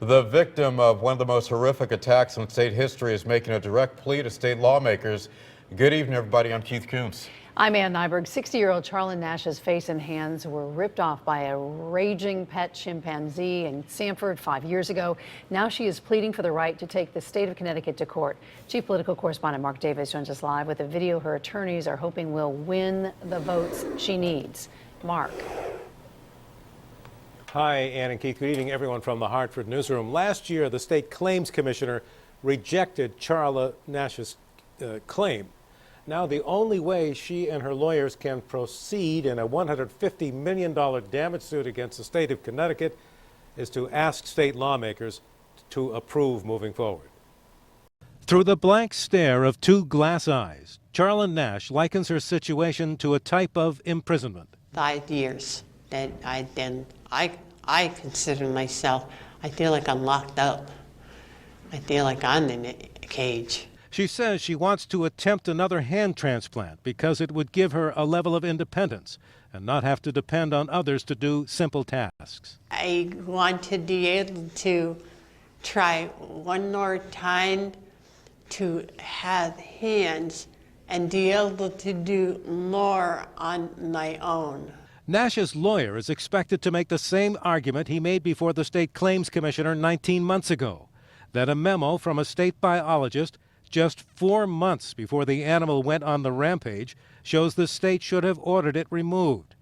The victim of one of the most horrific attacks in state history is making a direct plea to state lawmakers. Good evening, everybody. I'm Keith Coombs. I'm Ann Nyberg. 60-year-old Charla Nash's face and hands were ripped off by a raging pet chimpanzee in Sanford 5 years ago. Now she is pleading for the right to take the state of Connecticut to court. Chief political correspondent Mark Davis joins us live with a video her attorneys are hoping will win the votes she needs. Mark. Hi, Ann and Keith. Good evening, everyone from the Hartford newsroom. Last year, the state claims commissioner rejected Charla Nash's claim. Now, the only way she and her lawyers can proceed in a $150 million damage suit against the state of Connecticut is to ask state lawmakers to approve moving forward. Through the blank stare of two glass eyes, Charla Nash likens her situation to a type of imprisonment. 5 years that I consider myself, I feel like I'm locked up. I feel like I'm in a cage. She says she wants to attempt another hand transplant because it would give her a level of independence and not have to depend on others to do simple tasks. I want to be able to try one more time to have hands and be able to do more on my own. Nash's lawyer is expected to make the same argument he made before the state claims commissioner 19 months ago, that a memo from a state biologist just 4 months before the animal went on the rampage shows the state should have ordered it removed.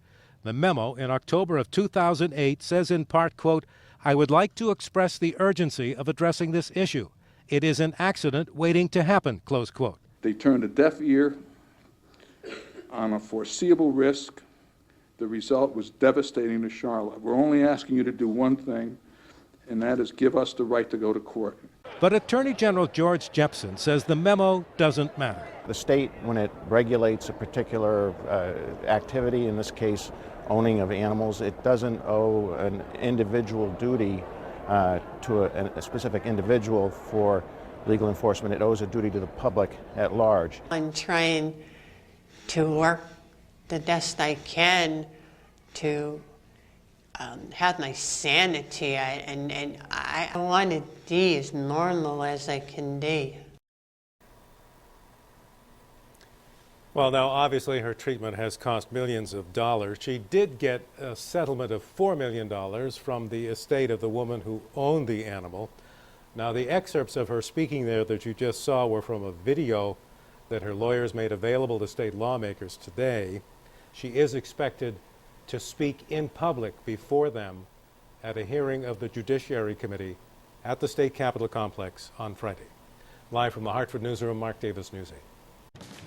The memo in October of 2008 says in part, quote, "I would like to express the urgency of addressing this issue. It is an accident waiting to happen," close quote. They turned a deaf ear on a foreseeable risk. The result was devastating to Charla. We're only asking you to do one thing, and that is give us the right to go to court. But Attorney General George Jepsen says the memo doesn't matter. The state, when it regulates a particular activity, in this case owning of animals, it doesn't owe an individual duty to a specific individual for legal enforcement. It owes a duty to the public at large. I'm trying to work the best I can to have my sanity, and I want to be as normal as I can be. Well, now, obviously, her treatment has cost millions of dollars. She did get a settlement of $4 million from the estate of the woman who owned the animal. Now, the excerpts of her speaking there that you just saw were from a video that her lawyers made available to state lawmakers today. She is expected to speak in public before them at a hearing of the Judiciary Committee at the State Capitol Complex on Friday. Live from the Hartford newsroom, Mark Davis, News 8.